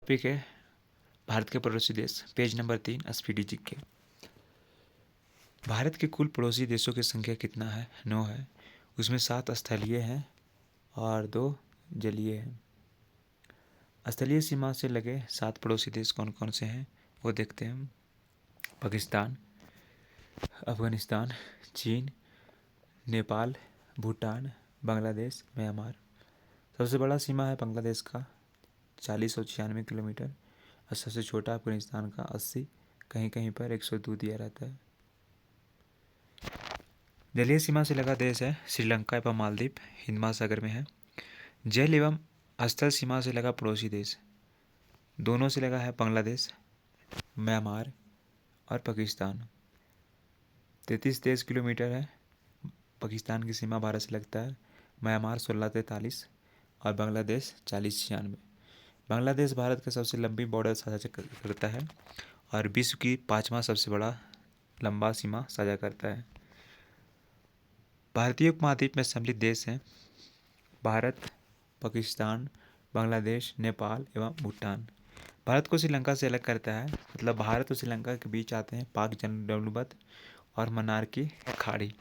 Topic है भारत के पड़ोसी देश, page number 3 speedy GK. Bharat के कुल पड़ोसी देशों की संख्या कितना है? 9 है। उसमें 7 स्थलीय हैं और 2 जलीय हैं। स्थलीय सीमा से लगे 7 पड़ोसी देश कौन कौन से हैं वो देखते हैं हम। पाकिस्तान, अफगानिस्तान, चीन, नेपाल, भूटान, बांग्लादेश, म्यांमार। सबसे बड़ा सीमा है बांग्लादेश का 4096 किलोमीटर और सबसे छोटा अफगानिस्तान का 80, कहीं कहीं पर 102 दिया रहता है। जलीय सीमा से लगा देश है श्रीलंका एवं मालदीव, हिंद महासागर में है। जल एवं स्थल सीमा से लगा पड़ोसी देश दोनों से लगा है बांग्लादेश, म्यांमार और पाकिस्तान। 33 किलोमीटर है पाकिस्तान की सीमा भारत से लगता है। म्यांमार 1643 और बांग्लादेश 4096। बांग्लादेश भारत का सबसे लंबी बॉर्डर साझा करता है और विश्व की 5वां सबसे बड़ा लंबा सीमा साझा करता है। भारतीय उपमहाद्वीप में सम्मिलित देश हैं भारत, पाकिस्तान, बांग्लादेश, नेपाल एवं भूटान। भारत को श्रीलंका से अलग करता है, मतलब भारत और श्रीलंका के बीच आते हैं पाक जलमग्न और मन्नार की खाड़ी।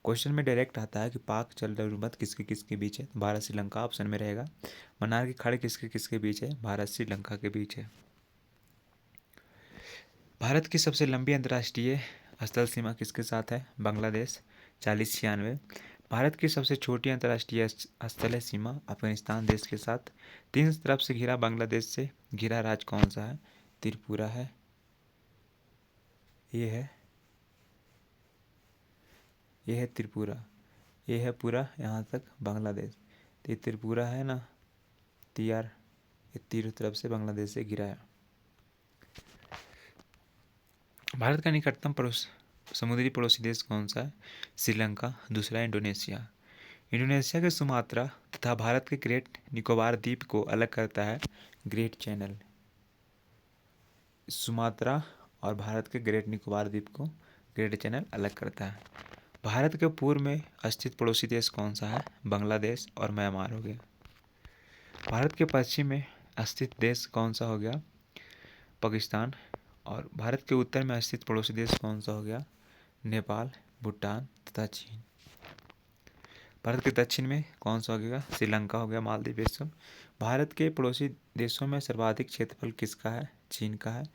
क्वेश्चन में डायरेक्ट आता है कि पाक जलमग्न किसके किसके बीच है, भारत श्रीलंका ऑप्शन में रहेगा। मन्नार की खाड़ी किसके किसके बीच है, भारत श्रीलंका के बीच है। भारत की सबसे लंबी अंतर्राष्ट्रीय स्थल सीमा किसके साथ है, बांग्लादेश 4096। भारत की सबसे छोटी अंतर्राष्ट्रीय स्थल सीमा अफगानिस्तान देश के साथ। 3 तरफ से घिरा बांग्लादेश से घिरा राज्य कौन सा है, त्रिपुरा है। ये है त्रिपुरा, ये है पूरा यहाँ तक बांग्लादेश। तो ये त्रिपुरा है ना, तियार, ये तीनों तरफ से बांग्लादेश से घिरा है। भारत का निकटतम समुद्री पड़ोसी देश कौन सा है, श्रीलंका। दूसरा इंडोनेशिया। इंडोनेशिया के सुमात्रा तथा भारत के ग्रेट निकोबार द्वीप को अलग करता है ग्रेट चैनल। सुमात्रा और भारत के ग्रेट निकोबार द्वीप को ग्रेट चैनल अलग करता है। भारत के पूर्व में स्थित पड़ोसी देश कौन सा है, बांग्लादेश और म्यांमार हो गया। भारत के पश्चिम में स्थित देश कौन सा हो गया, पाकिस्तान। और भारत के उत्तर में स्थित पड़ोसी देश कौन सा हो गया, नेपाल, भूटान तथा चीन। भारत के दक्षिण में कौन सा हो गया, श्रीलंका हो गया, मालदीव ये सब। भारत के पड़ोसी देशों में सर्वाधिक क्षेत्रफल किसका है, चीन का है।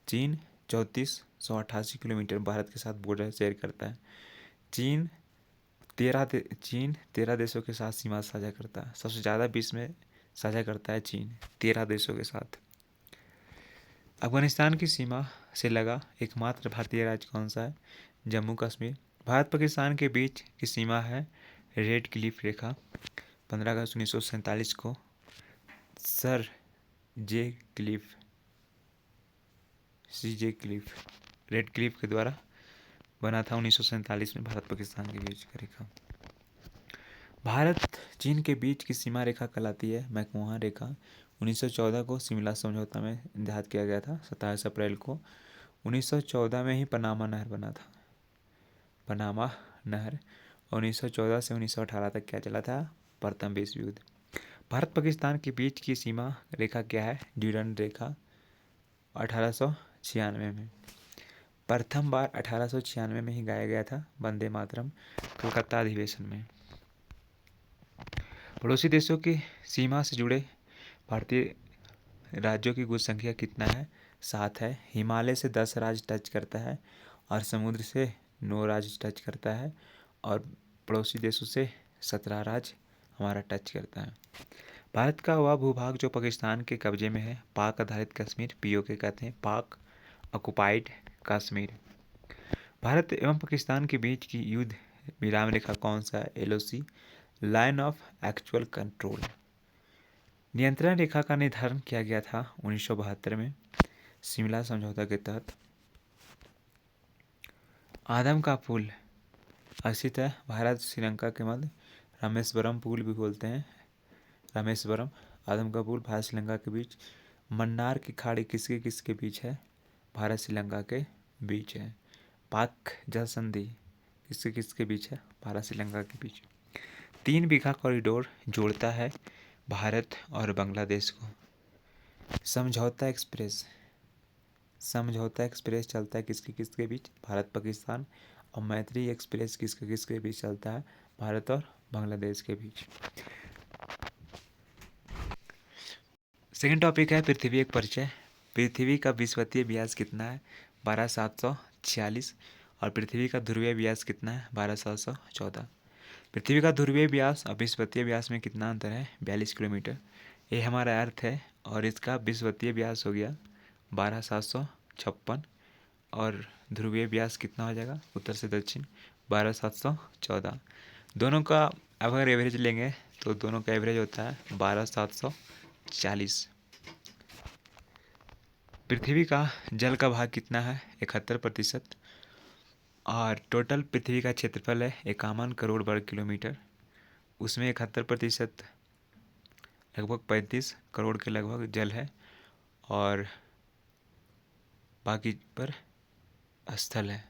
चीन 3488 किलोमीटर भारत के साथ बॉर्डर शेयर करता है। चीन 13 देशों के साथ सीमा साझा करता है। सबसे ज़्यादा विश्व में साझा करता है चीन 13 देशों के साथ। अफगानिस्तान की सीमा से लगा एकमात्र भारतीय राज्य कौन सा है, जम्मू कश्मीर। भारत पाकिस्तान के बीच की सीमा है रेड क्लिफ रेखा। 15 अगस्त 1947 को सर जे क्लिफ रेड क्लिफ के द्वारा बना था 1947 में भारत पाकिस्तान के बीच का रेखा। भारत चीन के बीच की सीमा रेखा कहलाती है मैकमोहन रेखा। 1914 को शिमला समझौता में निर्धारित किया गया था। 27 अप्रैल को 1914 में ही पनामा नहर बना था, पनामा नहर। 1914 से 1918 तक क्या चला था, प्रथम विश्व युद्ध। भारत पाकिस्तान के बीच की सीमा रेखा क्या है, ड्यूरंड रेखा। 1896 में, प्रथम बार 1896 में ही गाया गया था वंदे मातरम कलकत्ता अधिवेशन में। पड़ोसी देशों की सीमा से जुड़े भारतीय राज्यों की कुल संख्या कितना है, 7 है। हिमालय से 10 राज्य टच करता है और समुद्र से 9 राज्य टच करता है और पड़ोसी देशों से 17 राज्य हमारा टच करता है। भारत का वह भूभाग जो पाकिस्तान के कब्जे में है, पाक आधारित कश्मीर, पीओके कहते हैं, पाक ऑक्युपाइड कश्मीर। भारत एवं पाकिस्तान के बीच की युद्ध विराम रेखा कौन सा है, LOC, line of actual control. नियंत्रण रेखा का निर्धारण किया गया था 1972 में शिमला समझौता के तहत। आदम का पुल स्थित है भारत श्रीलंका के मध्य, रामेश्वरम पुल भी बोलते हैं, रामेश्वरम। आदम का पुल भारत श्रीलंका के बीच। मन्नार की खाड़ी किसके किसके बीच है, भारत श्रीलंका के बीच है। पाक जल संधि किसके किसके बीच है, भारत श्रीलंका के बीच। 3 बीघा कॉरिडोर जोड़ता है भारत और बांग्लादेश को। समझौता एक्सप्रेस, समझौता एक्सप्रेस चलता है किसके किसके बीच? भारत पाकिस्तान। और मैत्री एक्सप्रेस किसके किसके बीच चलता है? भारत और बांग्लादेश के बीच। सेकेंड टॉपिक है पृथ्वी एक परिचय। पृथ्वी का विषुवतीय व्यास कितना है? 12,746। और पृथ्वी का ध्रुवीय व्यास कितना है? 12,714। पृथ्वी का ध्रुवीय व्यास और विषुवतीय व्यास में कितना अंतर है? 42 किलोमीटर। ये हमारा अर्थ है और इसका विषुवतीय व्यास हो गया 12,756। और ध्रुवीय व्यास कितना हो जाएगा उत्तर से दक्षिण? 12,714। दोनों का अगर एवरेज लेंगे तो दोनों का एवरेज होता है 12,740। पृथ्वी का जल का भाग कितना है? 71%। और टोटल पृथ्वी का क्षेत्रफल है 51 करोड़ वर्ग किलोमीटर। उसमें 71% लगभग 35 करोड़ के लगभग जल है और बाकी पर स्थल है।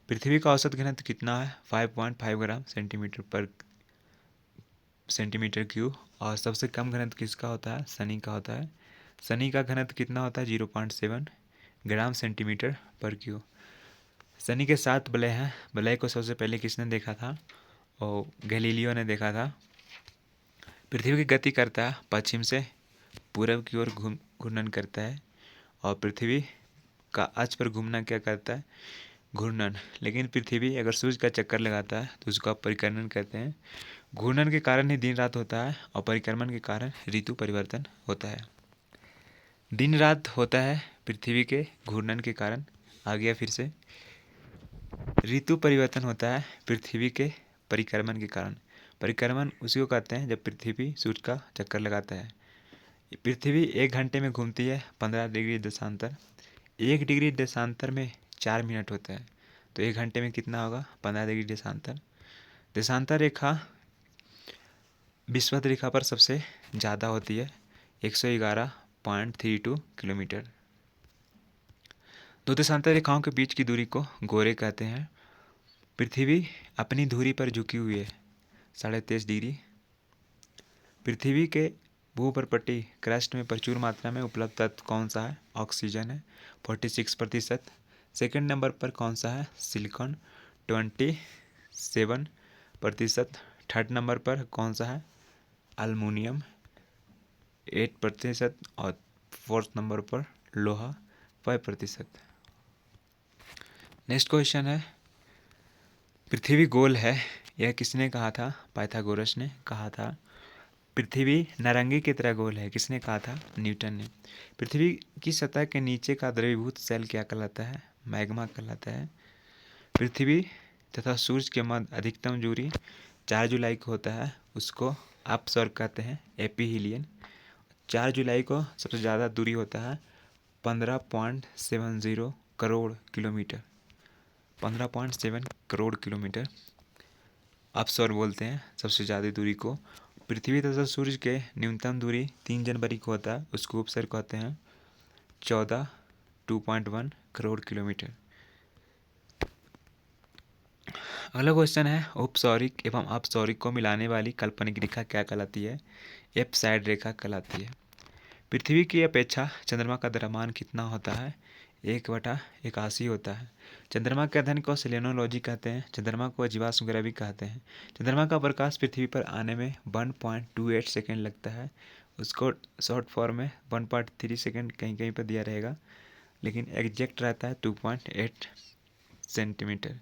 पृथ्वी का औसत घनत्व कितना है? 5.5 ग्राम सेंटीमीटर क्यूब। और सबसे कम घनत्व किसका होता है? शनि का होता है। शनि का घनत्व कितना होता है? 0.7 ग्राम सेंटीमीटर पर क्यूब। शनि के 7 वलय हैं। वलय को सबसे पहले किसने देखा था? और गैलीलियो ने देखा था। पृथ्वी की गति करता है पश्चिम से पूरब की ओर घूर्णन करता है। और पृथ्वी का अक्ष पर घूमना क्या करता है? घूर्णन। लेकिन पृथ्वी अगर सूर्य का चक्कर लगाता है तो उसको आप परिक्रमण कहते हैं। घूर्णन के कारण ही दिन रात होता है और परिक्रमण के कारण ऋतु परिवर्तन होता है। दिन रात होता है पृथ्वी के घूर्णन के कारण। आ गया फिर से। ऋतु परिवर्तन होता है पृथ्वी के परिक्रमण के कारण। परिक्रमण उसी को कहते हैं जब पृथ्वी सूर्य का चक्कर लगाता है। पृथ्वी 1 घंटे में घूमती है 15 डिग्री देशांतर। 1 डिग्री देशांतर में 4 मिनट होता है। तो 1 घंटे में कितना होगा? 15 डिग्री देशांतर। देशांतर रेखा विषुवत रेखा पर सबसे ज़्यादा होती है 111.32 किलोमीटर। दो देशांतर रेखाओं के बीच की दूरी को गोरे कहते हैं। पृथ्वी अपनी धुरी पर झुकी हुई है 23.5 डिग्री। पृथ्वी के भूपर्पटी क्रस्ट में प्रचुर मात्रा में उपलब्ध तत्व कौन सा है? ऑक्सीजन है 46%। सेकंड नंबर पर कौन सा है? सिलिकॉन 27%। थर्ड नंबर पर कौन सा है? अल्मुनियम 8%। और फोर्थ नंबर पर लोहा 5%। नेक्स्ट क्वेश्चन है पृथ्वी गोल है यह किसने कहा था? पाइथागोरस ने कहा था। पृथ्वी नारंगी की तरह गोल है किसने कहा था? न्यूटन ने। पृथ्वी की सतह के नीचे का द्रवीभूत सेल क्या कहलाता है? मैग्मा कहलाता है। पृथ्वी तथा सूर्य के मध्य अधिकतम दूरी 4 जुलाई को होता है, उसको अपस्वर्ग कहते हैं एपीहीलियन। 4 जुलाई को सबसे ज़्यादा दूरी होता है 15.70 करोड़ किलोमीटर। 15.7 करोड़ किलोमीटर अपस्वर्ग बोलते हैं सबसे ज़्यादा दूरी को। पृथ्वी तथा सूर्य के न्यूनतम दूरी 3 जनवरी को होता है, उसको उपसर्ग कहते हैं 2.1 करोड़ किलोमीटर। अगला क्वेश्चन है उपसौरिक एवं अपसौरिक को मिलाने वाली काल्पनिक रेखा क्या कहलाती है? एपसाइड रेखा कहलाती है। पृथ्वी की अपेक्षा चंद्रमा का द्रव्यमान कितना होता है? 1/81 होता है। चंद्रमा के अध्ययन को सेलेनोलॉजी कहते हैं। चंद्रमा को जीवाश्म ग्रह भी कहते हैं। चंद्रमा का प्रकाश पृथ्वी पर आने में 1.28 सेकेंड लगता है। उसको शॉर्ट फॉर्म में 1.3 सेकेंड कहीं कहीं पर दिया रहेगा, लेकिन एग्जैक्ट रहता है 2.8 सेंटीमीटर।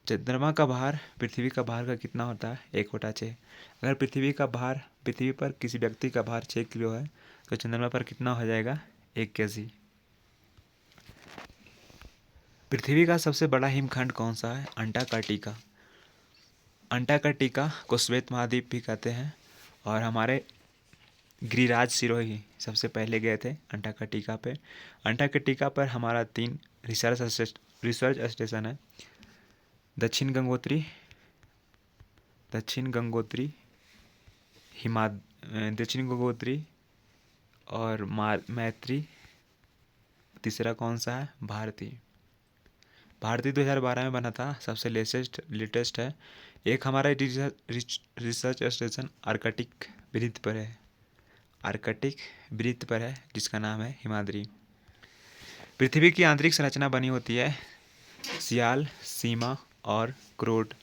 चंद्रमा का भार पृथ्वी का भार का कितना होता है? 1/6। अगर पृथ्वी पर किसी व्यक्ति का भार 6 किलो है तो चंद्रमा पर कितना हो जाएगा? 1 केजी। पृथ्वी का सबसे बड़ा हिमखंड कौन सा है? अंटार्कटिका। अंटार्कटिका को श्वेत महाद्वीप भी कहते हैं। और हमारे गिरिराज सिरोही सबसे पहले गए थे अंटार्कटिका पे। अंटार्कटिका पर हमारा 3 रिसर्च स्टेशन है। दक्षिण गंगोत्री, दक्षिण गंगोत्री और मैत्री। तीसरा कौन सा है? भारती 2012 में बना था, सबसे लेटेस्ट है। एक हमारा रिसर्च स्टेशन आर्कटिक वृत्त पर है। आर्कटिक वृत्त पर है जिसका नाम है हिमाद्री। पृथ्वी की आंतरिक संरचना बनी होती है सियाल, सीमा और क्रोड।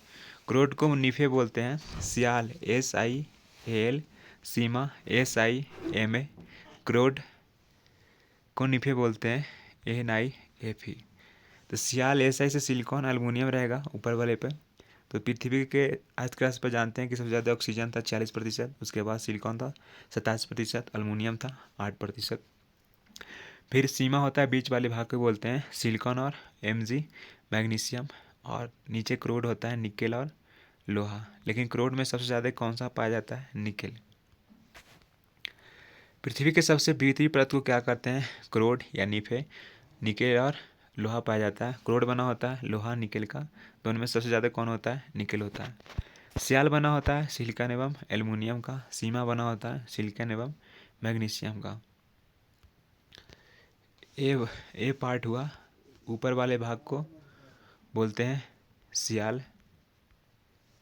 क्रोड को निफे बोलते हैं। सियाल SIAL, सीमा SIMA, क्रोड को निफे बोलते हैं ANIFE। तो सियाल SI से सिलिकॉन एल्युमिनियम रहेगा ऊपर वाले पे। तो पृथ्वी के अर्थ क्रस्ट पर जानते हैं कि सबसे ज़्यादा ऑक्सीजन था 40%, उसके बाद सिलिकॉन था 27%, एल्युमिनियम था 8%। फिर सीमा होता है बीच वाले भाग को बोलते हैं सिलिकॉन और Mg मैग्नीशियम, और नीचे क्रोड होता है निकेल और लोहा। लेकिन क्रोड में सबसे ज़्यादा कौन सा पाया जाता है? निकेल। पृथ्वी के सबसे भीतरी परत को क्या कहते हैं? क्रोड या निफे। निकेल और लोहा पाया जाता है। क्रोड बना होता है लोहा निकेल का, दोनों में सबसे ज़्यादा कौन होता है? निकेल होता है। सियाल बना होता है सिलिकॉन एवं एल्युमिनियम का। सीमा बना होता है सिलिकॉन एवं मैग्नीशियम का। ए पार्ट हुआ, ऊपर वाले भाग को बोलते हैं सियाल,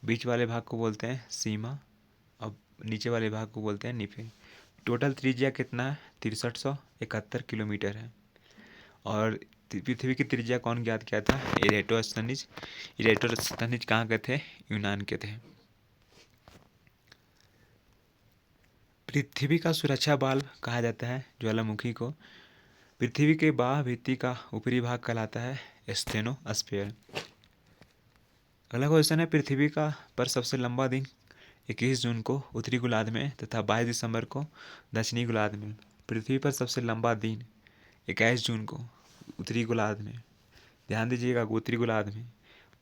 बीच वाले भाग को बोलते हैं सीमा, और नीचे वाले भाग को बोलते हैं निफे। टोटल त्रिज्या कितना है? 6371 किलोमीटर है। और पृथ्वी की त्रिज्या कौन ज्ञात किया था? इरेटोस्थनीज। इरेटोस्थनीज कहाँ के थे? यूनान के थे। पृथ्वी का सुरक्षा बाल्ब कहा जाता है ज्वालामुखी को। पृथ्वी के बाह्य भित्ति का ऊपरी भाग कहलाता है स्टेनोस्फीयर। अगला क्वेश्चन है, पृथ्वी का पर सबसे लंबा दिन 21 जून को उत्तरी गोलार्ध में तथा 22 दिसंबर को दक्षिणी गोलार्ध में। पृथ्वी पर सबसे लंबा दिन 21 जून को उत्तरी गोलार्ध में, ध्यान दीजिएगा उत्तरी गोलार्ध में,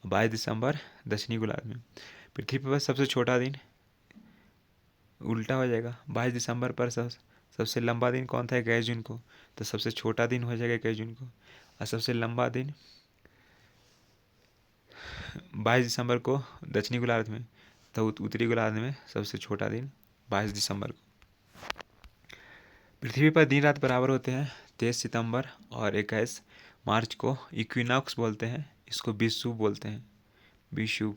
22 दिसंबर दक्षिणी गोलार्ध में। पृथ्वी पर सबसे छोटा दिन उल्टा हो जाएगा, 22 दिसंबर पर सबसे लंबा दिन कौन था? 21 जून को, तो सबसे छोटा दिन हो जाएगा 21 जून को। और सबसे लंबा दिन 22 दिसंबर को दक्षिणी गोलार्ध में, तो उत्तरी गोलार्ध में सबसे छोटा दिन 22 दिसंबर को। पृथ्वी पर दिन रात बराबर होते हैं। 23 सितंबर और 21 मार्च को इक्विनॉक्स बोलते हैं, इसको विषुव बोलते हैं, विषुव।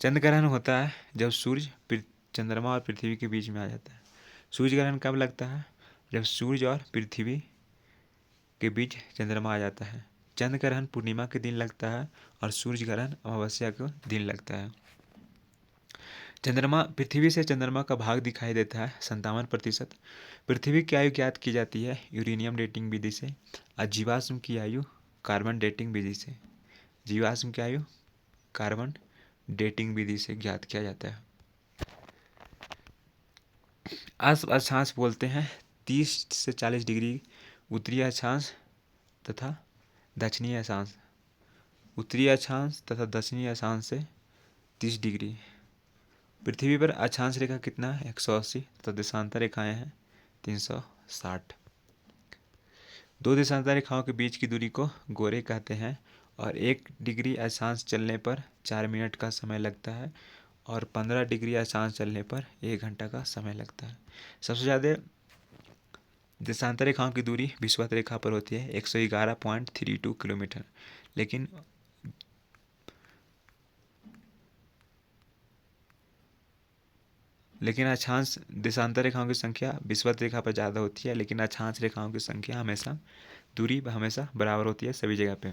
चंद्र ग्रहण होता है जब सूर्य चंद्रमा और पृथ्वी के बीच में आ जाता है। सूर्य ग्रहण कब लगता है? जब सूर्य और पृथ्वी के बीच चंद्रमा आ जाता है। चंद्र ग्रहण पूर्णिमा के दिन लगता है और सूर्य ग्रहण अमावस्या के दिन लगता है। चंद्रमा, पृथ्वी से चंद्रमा का भाग दिखाई देता है 57%। पृथ्वी की आयु ज्ञात की जाती है यूरेनियम डेटिंग विधि से, और जीवाश्म की आयु कार्बन डेटिंग विधि से। जीवाश्म की आयु कार्बन डेटिंग विधि से ज्ञात किया जाता है। अक्षांश बोलते हैं 30 से 40 डिग्री उत्तरी अक्षांश तथा दक्षिणी अक्षांश। उत्तरी अक्षांश तथा दक्षिणी अक्षांश से 30 डिग्री। पृथ्वी पर अक्षांश रेखा कितना है? 180 तथा देशांतर रेखाएं हैं 360। दो देशांतर रेखाओं के बीच की दूरी को गोरे कहते हैं, और 1 डिग्री अक्षांश चलने पर 4 मिनट का समय लगता है, और 15 डिग्री अक्षांश चलने पर 1 घंटा का समय लगता है। सबसे ज़्यादा देशांतर रेखाओं की दूरी विषुवत रेखा पर होती है 111.32 किलोमीटर। लेकिन अक्षांश देशांतर रेखाओं की संख्या विषुवत रेखा पर ज़्यादा होती है, लेकिन अक्षांश रेखाओं की संख्या हमेशा दूरी हमेशा बराबर होती है सभी जगह पे।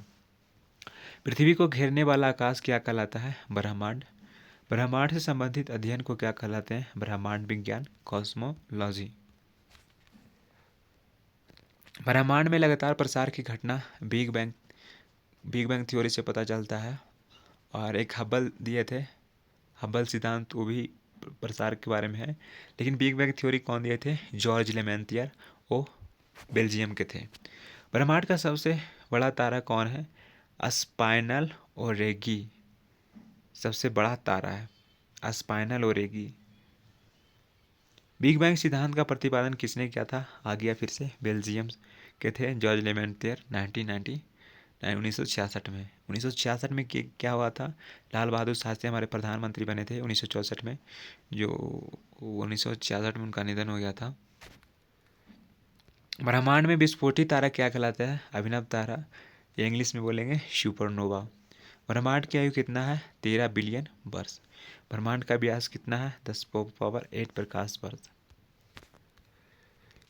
पृथ्वी को घेरने वाला आकाश क्या कहलाता है? ब्रह्मांड। ब्रह्मांड से संबंधित अध्ययन को क्या कहलाते हैं? ब्रह्मांड विज्ञान, कॉस्मोलॉजी। ब्रह्मांड में लगातार प्रसार की घटना बिग बैंग थ्योरी से पता चलता है। और एक हब्बल दिए थे, हब्बल सिद्धांत, वो भी प्रसार के बारे में है। लेकिन बिग बैंग थ्योरी कौन दिए थे? जॉर्ज लेमेंतियर, वो बेल्जियम के थे। ब्रह्मांड का सबसे बड़ा तारा कौन है? स्पाइनल ओरेगी सबसे बड़ा तारा है, स्पाइनल ओरेगी। बिग बैंग सिद्धांत का प्रतिपादन किसने किया था? आ गया फिर से, बेल्जियम के थे जॉर्ज लेमेंतियर 1966 में। 1966 में क्या हुआ था? लाल बहादुर शास्त्री हमारे प्रधानमंत्री बने थे 1964 में, जो 1966 में उनका निधन हो गया था। ब्रह्मांड में विस्फोटित तारा क्या कहलाता है? अभिनव तारा, या इंग्लिश में बोलेंगे सुपरनोवा। ब्रह्मांड की आयु कितना है? 13 बिलियन वर्ष। ब्रह्मांड का व्यास कितना है? 10 पावर 8 प्रकाश वर्ष।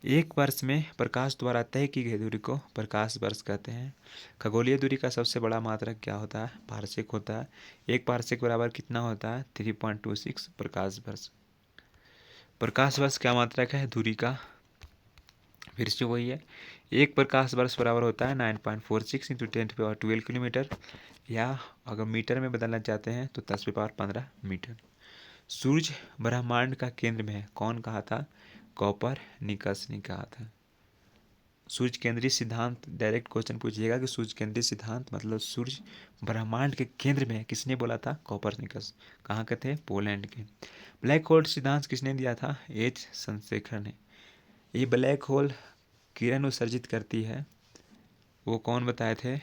एक वर्ष में प्रकाश द्वारा तय की गई दूरी को प्रकाश वर्ष कहते हैं। खगोलीय दूरी का सबसे बड़ा मात्रक क्या होता है? पारसेक होता है। एक पारसेक बराबर कितना होता है? 3.26 प्रकाश वर्ष। प्रकाश वर्ष क्या मात्रक है दूरी का? फिर से वही है, एक प्रकाश वर्ष बराबर होता है 9.46 इंटू 10⁻12 किलोमीटर, या अगर मीटर में बदलना चाहते हैं तो 10⁻15 मीटर। सूर्य ब्रह्मांड का केंद्र में है, कौन कहा था? कोपरनिकस ने कहा था। सूर्य केंद्रीय सिद्धांत, डायरेक्ट क्वेश्चन पूछिएगा कि सूर्य केंद्रीय सिद्धांत मतलब सूर्य ब्रह्मांड के केंद्र में है, किसने बोला था? कोपरनिकस। कहाँ के थे? पोलैंड के। ब्लैक होल सिद्धांत किसने दिया था? एच चंद्रशेखर ने। ये ब्लैक होल किरण उत्सर्जित करती है, वो कौन बताए थे?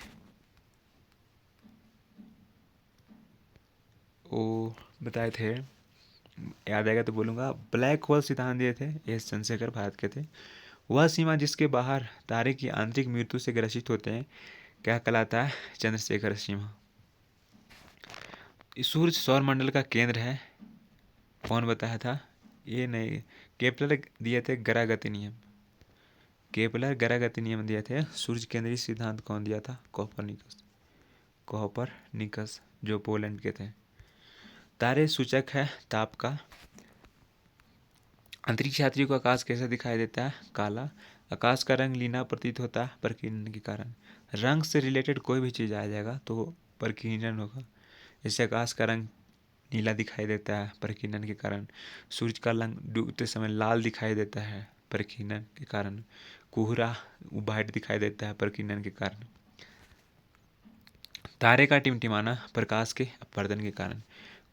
वो बताए थे, याद आएगा तो बोलूँगा। ब्लैक होल सिद्धांत दिए थे एस चंद्रशेखर, भारत के थे। वह सीमा जिसके बाहर तारे की आंतरिक मृत्यु से ग्रसित होते हैं क्या कहलाता है? चंद्रशेखर सीमा। सूर्य सौरमंडल का केंद्र है, कौन बताया था? ये नहीं, केपलर दिए थे ग्रह गति नियम। केपलर ग्रह गति नियम दिए थे। सूर्य केंद्रीय सिद्धांत कौन दिया था? कोपरनिकस। कोपरनिकस जो पोलैंड के थे। तारे सूचक है ताप का। अंतरिक्ष यात्री को आकाश कैसा दिखाई देता है? काला। आकाश का रंग नीला प्रतीत होता है प्रकीर्णन के कारण। रंग से रिलेटेड कोई भी चीज़ आ जाएगा तो प्रकीर्णन होगा। जैसे आकाश का रंग नीला दिखाई देता है प्रकीर्णन के कारण। सूर्य का रंग डूबते समय लाल दिखाई देता है प्रकीर्णन के कारण। कोहरा वाइट दिखाई देता है प्रकीर्णन के कारण। तारे का टिमटिमाना प्रकाश के अपवर्तन के कारण।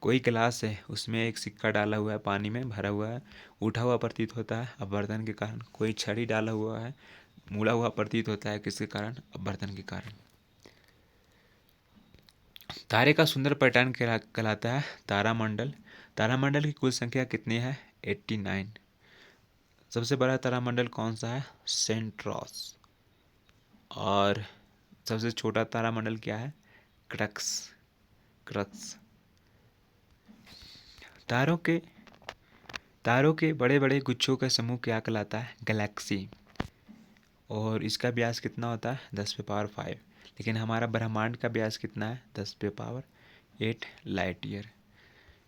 कोई गिलास है, उसमें एक सिक्का डाला हुआ है, पानी में भरा हुआ है, उठा हुआ प्रतीत होता है अपवर्तन के कारण। कोई छड़ी डाला हुआ है, मुड़ा हुआ प्रतीत होता है, किसके कारण? अपवर्तन के कारण। तारे का सुंदर पैटर्न कहलाता है तारामंडल। तारामंडल की कुल संख्या कितनी है? 89। सबसे बड़ा तारामंडल कौन सा है? सेंट्रोस। और सबसे छोटा तारामंडल क्या है? क्रक्स। क्रक्स। तारों के बड़े बड़े गुच्छों का समूह क्या कहलाता है? गैलेक्सी। और इसका व्यास कितना होता है? 10⁵ लेकिन हमारा ब्रह्मांड का व्यास कितना है? 10⁸ लाइट ईयर।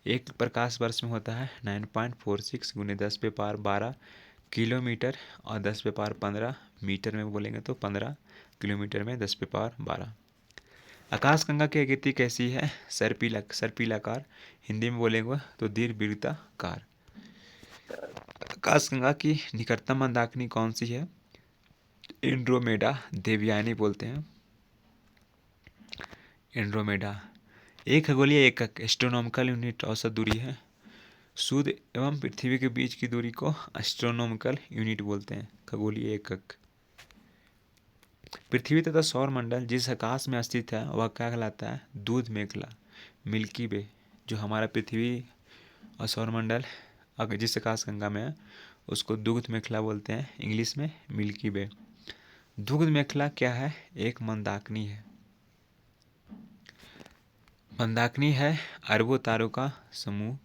एक प्रकाश वर्ष में होता है 9.46 गुने 10⁻12 किलोमीटर, और 10⁻15 मीटर में बोलेंगे तो 15 किलोमीटर में 10⁻12। आकाशगंगा की आकृति कैसी है? सर्पिलाकार। हिंदी में बोलेंगे तो दीर्घवृत्ताकार। आकाशगंगा की निकटतम मंदाकिनी कौन सी है? एंड्रोमेडा। देवयानी बोलते हैं एंड्रोमेडा। एक खगोलीय एकक एस्ट्रोनॉमिकल यूनिट औसत दूरी है। सूर्य एवं पृथ्वी के बीच की दूरी को एस्ट्रोनॉमिकल यूनिट बोलते हैं, खगोलीय एकक। पृथ्वी तथा सौर मंडल जिस आकाश में स्थित है वह क्या कहलाता है? दूध मेखला, मिल्की वे। जो हमारा पृथ्वी और सौरमंडल अगर जिस आकाश गंगा में है उसको दुग्ध मेखला बोलते हैं, इंग्लिश में मिल्की वे। दुग्ध मेखला क्या है? एक मंदाकिनी है। मंदाकिनी है अरबों तारों का समूह।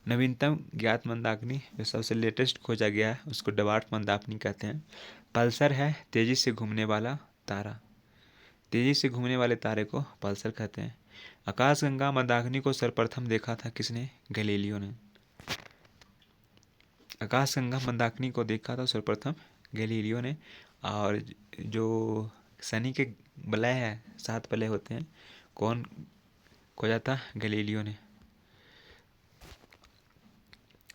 नवीनतम ज्ञात मंदाकिनी जो सबसे लेटेस्ट खोजा गया है उसको डवार्फ मंदाकिनी कहते हैं। पल्सर है तेजी से घूमने वाला तारा। तेजी से घूमने वाले तारे को पल्सर कहते हैं। आकाशगंगा मंदाकिनी को सर्वप्रथम देखा था किसने? गैलीलियो ने। आकाशगंगा मंदाकिनी को देखा था सर्वप्रथम गैलीलियो ने। और जो शनि के वलय है, 7 वलय होते हैं, कौन खोजा था? गैलीलियो ने।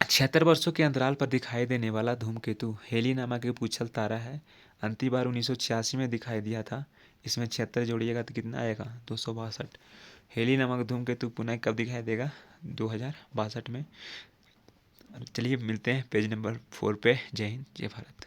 76 वर्षों के अंतराल पर दिखाई देने वाला धूमकेतु हेली नामक एक पूछल तारा है। अंतिम बार 1986 में दिखाई दिया था। इसमें 76 जोड़िएगा तो कितना आएगा? 262। हेली नामक धूमकेतु पुनः कब दिखाई देगा? 2062 में। चलिए मिलते हैं पेज नंबर 4 पे। जय हिंद, जय भारत।